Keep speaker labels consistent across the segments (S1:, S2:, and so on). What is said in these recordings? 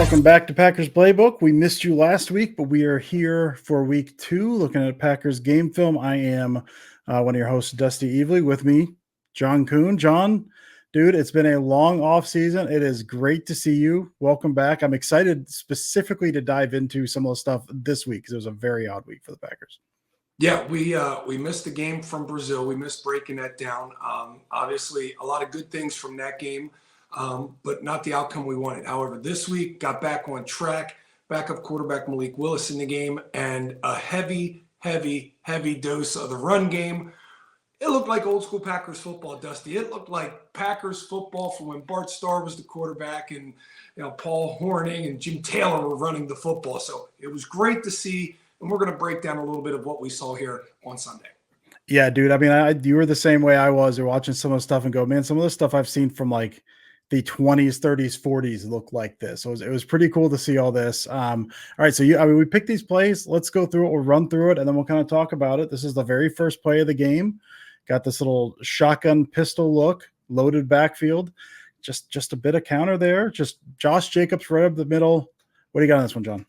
S1: Welcome back to Packers Playbook. We missed you last week, but we are here for week 2 looking at Packers game film. I am one of your hosts, Dusty Evely. With me, John Kuhn. John, dude, it's been a long off season. It is great to see you. Welcome back. I'm excited specifically to dive into some of the stuff this week because it was a very odd week for the Packers.
S2: Yeah, we missed the game from Brazil. We missed breaking that down. Obviously, a lot of good things from that game, but not the outcome we wanted. However, this week got back on track. Backup quarterback Malik Willis in the game, and a heavy dose of the run game. It looked like old school Packers football, Dusty. It looked like Packers football from when Bart Starr was the quarterback, and Paul Hornung and Jim Taylor were running the football. So it was great to see. And we're going to break down a little bit of what we saw here on Sunday.
S1: Yeah, dude. I mean, you were the same way I was. You're watching some of the stuff and go, man, some of the stuff I've seen from like the 20s, 30s, 40s look like this. So it was pretty cool to see all this. All right. So we picked these plays. Let's go through it. We'll run through it and then we'll kind of talk about it. This is the very first play of the game. Got this little shotgun pistol look, loaded backfield. Just a bit of counter there. Just Josh Jacobs right up the middle. What do you got on this one, John?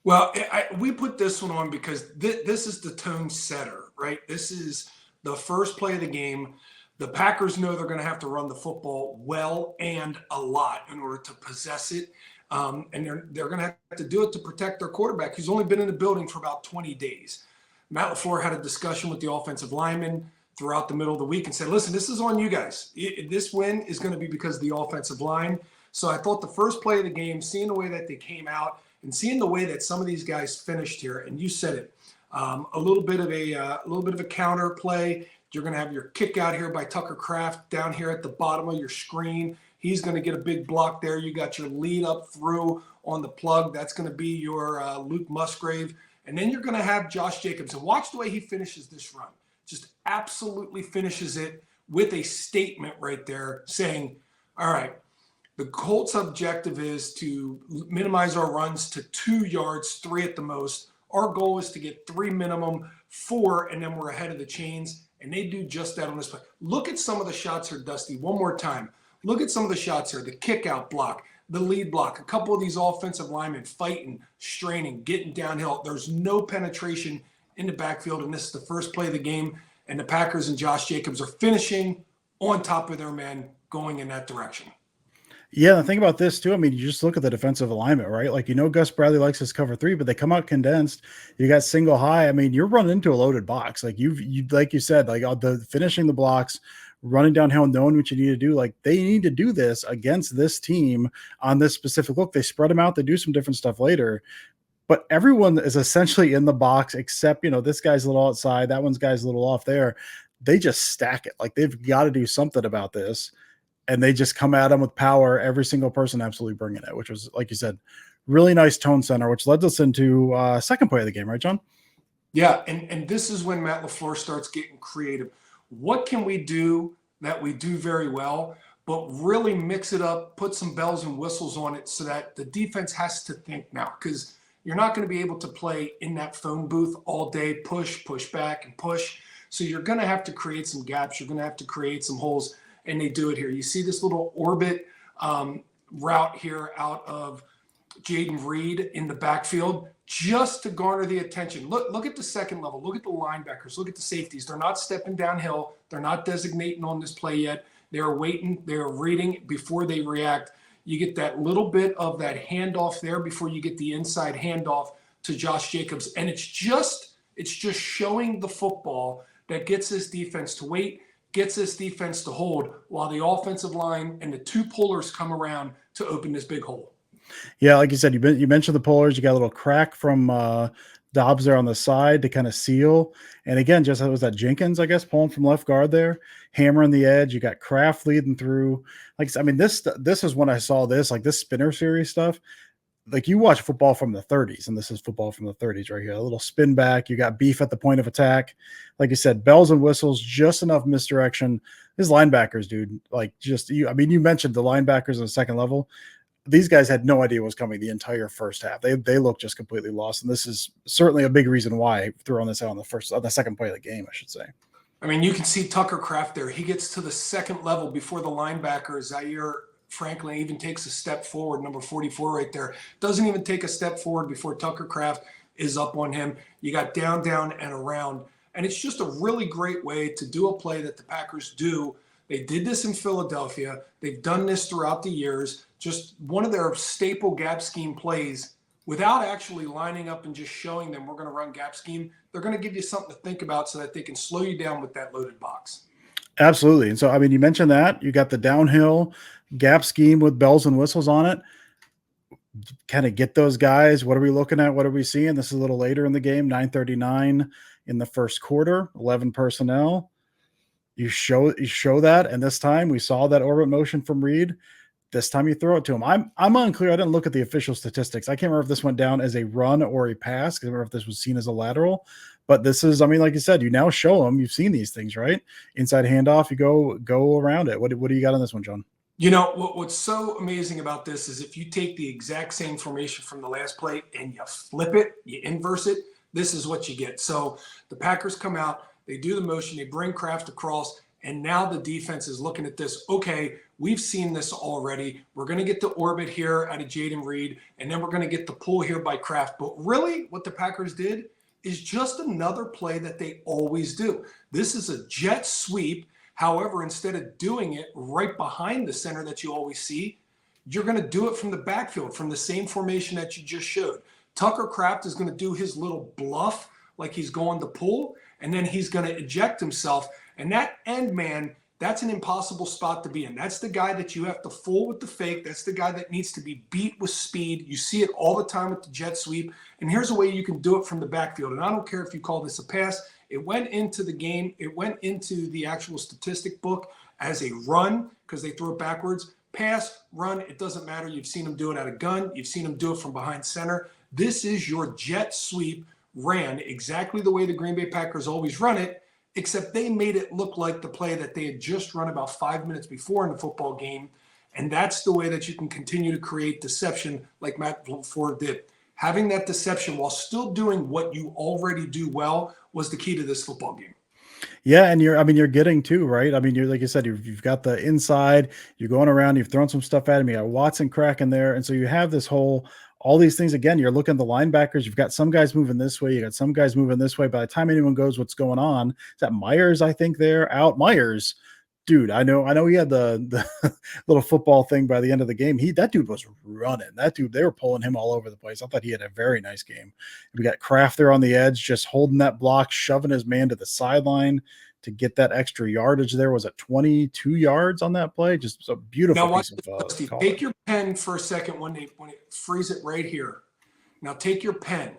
S2: Well, we put this one on because this is the tone setter, right? This is the first play of the game. The Packers know they're going to have to run the football well and a lot in order to possess it. And they're going to have to do it to protect their quarterback, who's only been in the building for about 20 days. Matt LaFleur had a discussion with the offensive linemen throughout the middle of the week and said, listen, this is on you guys. This win is going to be because of the offensive line. So I thought the first play of the game, seeing the way that they came out, and seeing the way that some of these guys finished here, and you said it, a little bit of a counter play. You're going to have your kick out here by Tucker Kraft down here at the bottom of your screen. He's going to get a big block there. You got your lead up through on the plug. That's going to be your Luke Musgrave, and then you're going to have Josh Jacobs. And watch the way he finishes this run. Just absolutely finishes it with a statement right there, saying, "All right." The Colts' objective is to minimize our runs to 2 yards, 3 at the most. Our goal is to get 3 minimum, 4, and then we're ahead of the chains. And they do just that on this play. Look at some of the shots here, Dusty, one more time. Look at some of the shots here. The kick-out block, the lead block, a couple of these offensive linemen fighting, straining, getting downhill. There's no penetration in the backfield, and this is the first play of the game. And the Packers and Josh Jacobs are finishing on top of their men going in that direction.
S1: Yeah, the thing about this too, I mean, you just look at the defensive alignment, right? Like, Gus Bradley likes his cover 3, but they come out condensed. You got single high. I mean, you're running into a loaded box. Like like you said, like the finishing the blocks, running downhill, knowing what you need to do. Like they need to do this against this team on this specific look. They spread them out. They do some different stuff later, but everyone is essentially in the box except, this guy's a little outside. That guy's a little off there. They just stack it. Like they've got to do something about this. And they just come at them with power, every single person absolutely bringing it, which was, like you said, really nice tone center, which led us into second play of the game, right, John?
S2: Yeah, and this is when Matt LaFleur starts getting creative. What can we do that we do very well, but really mix it up, put some bells and whistles on it so that the defense has to think now, because you're not going to be able to play in that phone booth all day, push back, and push. So you're going to have to create some gaps. You're going to have to create some holes. And they do it here. You see this little orbit route here out of Jaden Reed in the backfield just to garner the attention. Look at the second level. Look at the linebackers. Look at the safeties. They're not stepping downhill. They're not designating on this play yet. They're waiting. They're reading before they react. You get that little bit of that handoff there before you get the inside handoff to Josh Jacobs. And it's just showing the football that gets this defense to wait, gets this defense to hold while the offensive line and the two pullers come around to open this big hole.
S1: Yeah, like you said, you mentioned the pullers. You got a little crack from Dobbs there on the side to kind of seal. And again, was that Jenkins, I guess, pulling from left guard there, hammering the edge. You got Kraft leading through. Like, I mean, this is when I saw this, like this spinner series stuff. Like you watch football from the 30s, and this is football from the 30s right here. A little spin back. You got beef at the point of attack. Like you said, bells and whistles, just enough misdirection. These linebackers, dude, you mentioned the linebackers on the second level. These guys had no idea what was coming the entire first half. They looked just completely lost, and this is certainly a big reason why throwing this out on the second play of the game, I should say.
S2: I mean, you can see Tucker Kraft there. He gets to the second level before the linebacker, Zaire Franklin even takes a step forward, number 44 right there. Doesn't even take a step forward before Tucker Kraft is up on him. You got down, down, and around. And it's just a really great way to do a play that the Packers do. They did this in Philadelphia. They've done this throughout the years. Just one of their staple gap scheme plays without actually lining up and just showing them we're going to run gap scheme. They're going to give you something to think about so that they can slow you down with that loaded box.
S1: Absolutely. And so, I mean, you mentioned that you got the downhill gap scheme with bells and whistles on it. Kind of get those guys. What are we looking at? What are we seeing? This is a little later in the game, 9:39 in the first quarter, 11 personnel. You show that, and this time we saw that orbit motion from Reed. This time you throw it to him. I'm unclear. I didn't look at the official statistics. I can't remember if this went down as a run or a pass. I can't remember if this was seen as a lateral. But this is, I mean, like you said, you now show them. You've seen these things, right? Inside handoff, you go around it. What do you got on this one, John?
S2: You know, what's so amazing about this is if you take the exact same formation from the last play and you flip it, you inverse it, this is what you get. So the Packers come out, they do the motion, they bring Kraft across, and now the defense is looking at this. Okay, we've seen this already. We're going to get the orbit here out of Jaden Reed, and then we're going to get the pull here by Kraft. But really, what the Packers did is just another play that they always do. This is a jet sweep. However, instead of doing it right behind the center that you always see, you're going to do it from the backfield, from the same formation that you just showed. Tucker Kraft is going to do his little bluff like he's going to pull, and then he's going to eject himself. And that end man, that's an impossible spot to be in. That's the guy that you have to fool with the fake. That's the guy that needs to be beat with speed. You see it all the time with the jet sweep. And here's a way you can do it from the backfield. And I don't care if you call this a pass. It went into the game. It went into the actual statistic book as a run because they threw it backwards. Pass, run, it doesn't matter. You've seen them do it out of gun. You've seen them do it from behind center. This is your jet sweep ran exactly the way the Green Bay Packers always run it, except they made it look like the play that they had just run about 5 minutes before in the football game. And that's the way that you can continue to create deception like Matt LaFleur did. Having that deception while still doing what you already do well was the key to this football game.
S1: Yeah, and you're getting too, right? I mean, you're like you said, you've got the inside, you're going around, you've thrown some stuff at him, you got Watson cracking there, and so you have this all these things again. You're looking at the linebackers, you've got some guys moving this way, you got some guys moving this way. By the time anyone goes, what's going on? Is that Myers? I think they're out. Myers, dude, I know he had the little football thing by the end of the game. That dude was running. That dude, they were pulling him all over the place. I thought he had a very nice game. We got Kraft there on the edge, just holding that block, shoving his man to the sideline to get that extra yardage there. Was it 22 yards on that play? Just a beautiful
S2: now,
S1: piece of
S2: Steve, take your pen for a second when it freeze it right here. Now take your pen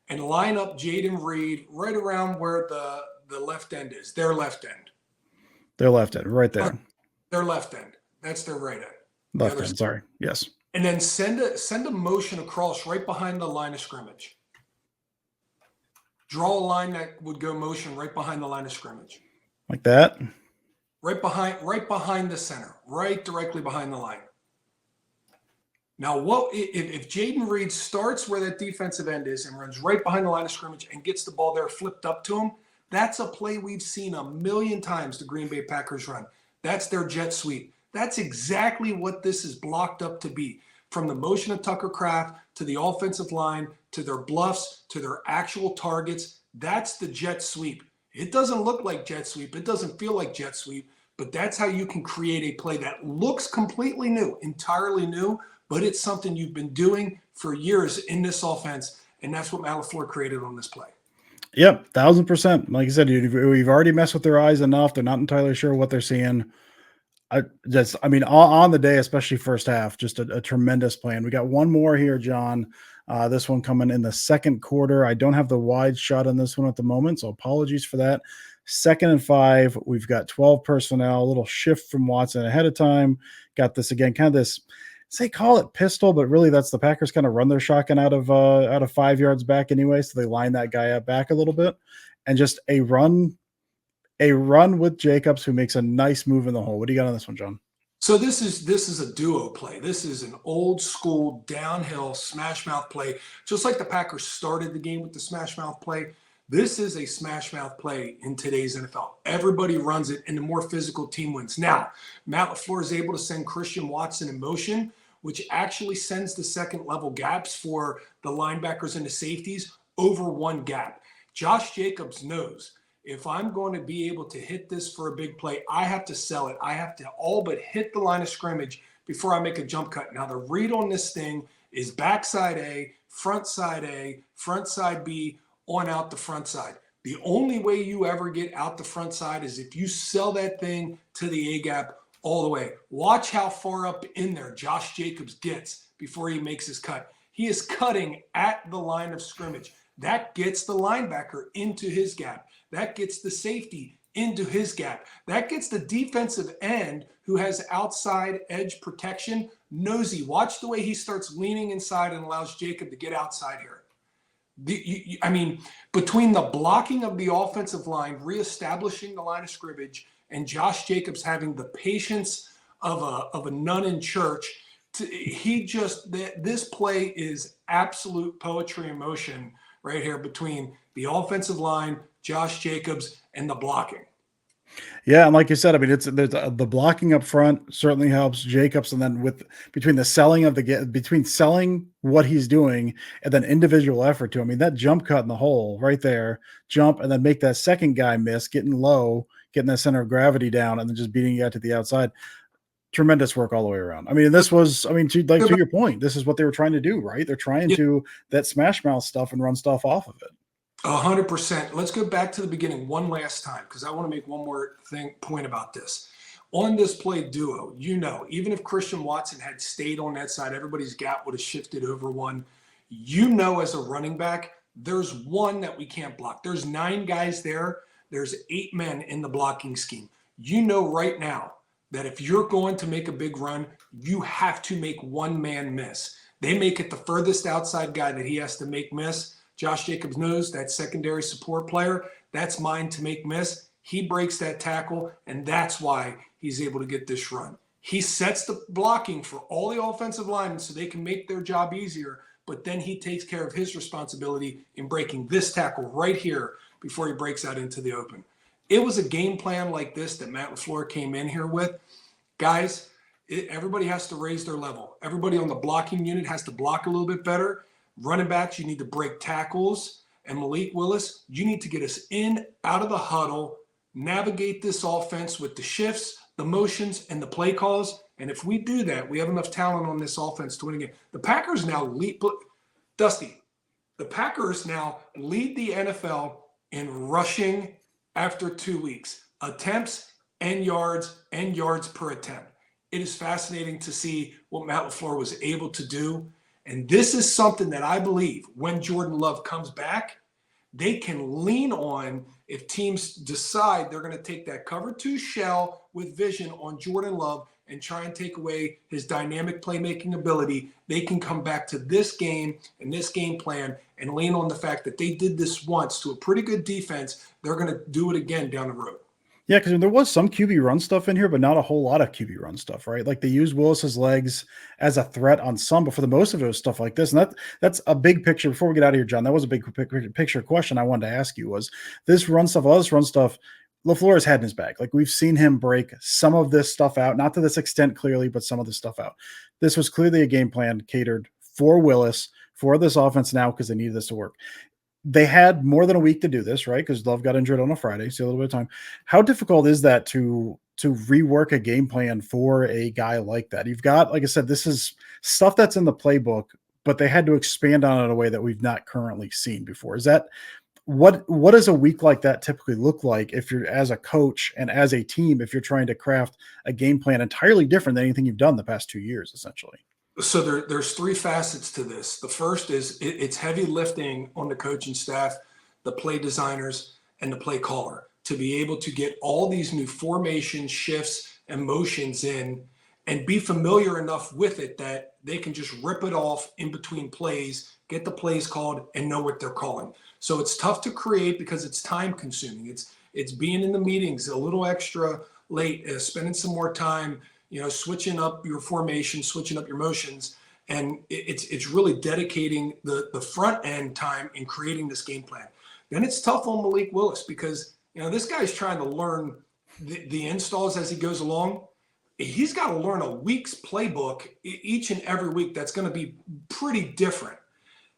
S2: and line up Jaden Reed right around where the left end is, their left end.
S1: Their left end, right there.
S2: Their left end. That's their right end.
S1: Left end, sorry. Yes.
S2: And then send a motion across right behind the line of scrimmage. Draw a line that would go motion right behind the line of scrimmage.
S1: Like that?
S2: Right behind the center, right directly behind the line. Now, what if Jaden Reed starts where that defensive end is and runs right behind the line of scrimmage and gets the ball there flipped up to him? That's a play we've seen a million times the Green Bay Packers run. That's their jet sweep. That's exactly what this is blocked up to be. From the motion of Tucker Kraft to the offensive line, to their bluffs, to their actual targets, that's the jet sweep. It doesn't look like jet sweep. It doesn't feel like jet sweep, but that's how you can create a play that looks completely new, entirely new, but it's something you've been doing for years in this offense, and that's what Matt LaFleur created on this play.
S1: Yep, 1,000%. Like I said, we've already messed with their eyes enough. They're not entirely sure what they're seeing. On the day, especially first half, just a tremendous plan. We got one more here, John. This one coming in the second quarter. I don't have the wide shot on this one at the moment, so apologies for that. 2nd and 5. We've got 12 personnel, a little shift from Watson ahead of time. Got this again, kind of this, say call it pistol, but really that's the Packers kind of run their shotgun out of 5 yards back anyway. So they line that guy up back a little bit and just a run with Jacobs, who makes a nice move in the hole. What do you got on this one, John?
S2: So this is a duo play. This is an old school downhill smash mouth play. Just like the Packers started the game with the smash mouth play, This is a smash mouth play in today's NFL. Everybody runs it, and the more physical team wins. Now, Matt LaFleur is able to send Christian Watson in motion, which actually sends the second level gaps for the linebackers and the safeties over one gap. Josh Jacobs knows, if I'm going to be able to hit this for a big play, I have to sell it. I have to all but hit the line of scrimmage before I make a jump cut. Now, the read on this thing is backside A, front side B, on out the front side. The only way you ever get out the front side is if you sell that thing to the A gap all the way. Watch how far up in there Josh Jacobs gets before he makes his cut. He is cutting at the line of scrimmage. That gets the linebacker into his gap. That gets the safety into his gap. That gets the defensive end who has outside edge protection nosy. Watch the way he starts leaning inside and allows Jacob to get outside here. Between the blocking of the offensive line, reestablishing the line of scrimmage, and Josh Jacobs having the patience of a nun in church, this play is absolute poetry in motion right here between the offensive line, Josh Jacobs, and the blocking.
S1: Yeah, and like you said, I mean, the blocking up front certainly helps Jacobs, and then between selling what he's doing and then individual effort to, I mean, that jump cut in the hole right there, jump and then make that second guy miss, getting low, getting that center of gravity down, and then just beating you out to the outside. Tremendous work all the way around. I mean, to your point, this is what they were trying to do, right? They're trying to that smash mouth stuff and run stuff off of it.
S2: 100%. Let's go back to the beginning one last time, because I want to make one more point about this. On this play duo, even if Christian Watson had stayed on that side, everybody's gap would have shifted over one. As a running back, there's one that we can't block. There's 9 guys there. There's 8 men in the blocking scheme. Right now that if you're going to make a big run, you have to make one man miss. They make it the furthest outside guy that he has to make miss. Josh Jacobs knows that secondary support player, that's mine to make miss. He breaks that tackle, and that's why he's able to get this run. He sets the blocking for all the offensive linemen so they can make their job easier, but then he takes care of his responsibility in breaking this tackle right here before he breaks out into the open. It was a game plan like this that Matt LaFleur came in here with. Guys, everybody has to raise their level. Everybody on the blocking unit has to block a little bit better. Running backs, you need to break tackles. And Malik Willis, you need to get us in, out of the huddle, navigate this offense with the shifts, the motions, and the play calls. And if we do that, we have enough talent on this offense to win again. The Packers now lead, Dusty, the Packers now lead the NFL in rushing after 2 weeks. Attempts and yards per attempt. It is fascinating to see what Matt LaFleur was able to do. And this is something that I believe when Jordan Love comes back, they can lean on if teams decide they're going to take that cover 2 shell with vision on Jordan Love and try and take away his dynamic playmaking ability. They can come back to this game and this game plan and lean on the fact that they did this once to a pretty good defense. They're going to do it again down the road.
S1: Yeah, because there was some QB run stuff in here, but not a whole lot of QB run stuff, right? Like they used Willis's legs as a threat on some, but for the most of it was stuff like this. And that's a big picture. Before we get out of here, John, that was a big picture question I wanted to ask you was this run stuff, all this run stuff, LaFleur has had in his bag. Like we've seen him break some of this stuff out, not to this extent clearly, but some of this stuff out. This was clearly a game plan catered for Willis, for this offense now, because they needed this to work. They had more than a week to do this, right? Because Love got injured on a Friday, so a little bit of time. How difficult is that to rework a game plan for a guy like that? You've got, like I said, this is stuff that's in the playbook, but they had to expand on it in a way that we've not currently seen before. Is that what does a week like that typically look like if you're as a coach and as a team, if you're trying to craft a game plan entirely different than anything you've done the past 2 years, essentially?
S2: So there's 3 facets to this. The first is it's heavy lifting on the coaching staff, the play designers, and the play caller to be able to get all these new formations, shifts, and motions in and be familiar enough with it that they can just rip it off in between plays, get the plays called, and know what they're calling. So it's tough to create because it's time consuming. It's being in the meetings a little extra late, spending some more time, switching up your formation, switching up your motions. And it's really dedicating the front end time in creating this game plan. then it's tough on Malik Willis because, this guy's trying to learn the installs as he goes along. He's got to learn a week's playbook each and every week. That's going to be pretty different.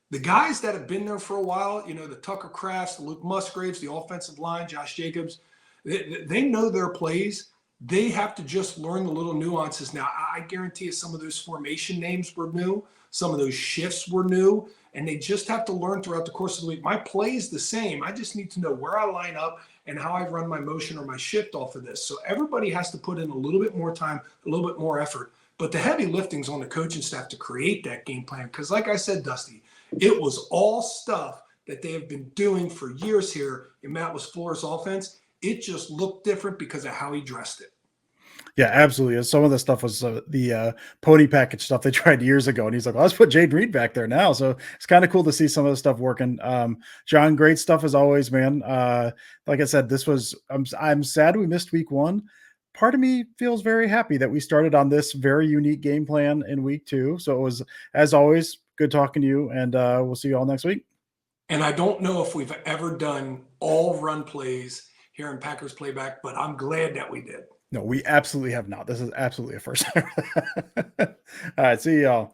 S2: The guys that have been there for a while, the Tucker Crafts, the Luke Musgraves, the offensive line, Josh Jacobs, they know their plays. They have to just learn the little nuances. Now, I guarantee you some of those formation names were new. Some of those shifts were new. And they just have to learn throughout the course of the week. My play is the same. I just need to know where I line up and how I run my motion or my shift off of this. So everybody has to put in a little bit more time, a little bit more effort. But the heavy lifting's on the coaching staff to create that game plan. Because like I said, Dusty, it was all stuff that they have been doing for years here in Matt LaFleur's offense. It just looked different because of how he dressed it.
S1: Yeah, absolutely. Some of the stuff was the pony package stuff they tried years ago, and he's like, "Let's put Jade Reed back there now." So it's kind of cool to see some of the stuff working. John, great stuff as always, man. Like I said, I'm sad we missed week 1. Part of me feels very happy that we started on this very unique game plan in week 2. So it was, as always, good talking to you, and we'll see you all next week.
S2: And I don't know if we've ever done all run plays here in Packers Playback, but I'm glad that we did.
S1: No, we absolutely have not. This is absolutely a first. All right, see y'all.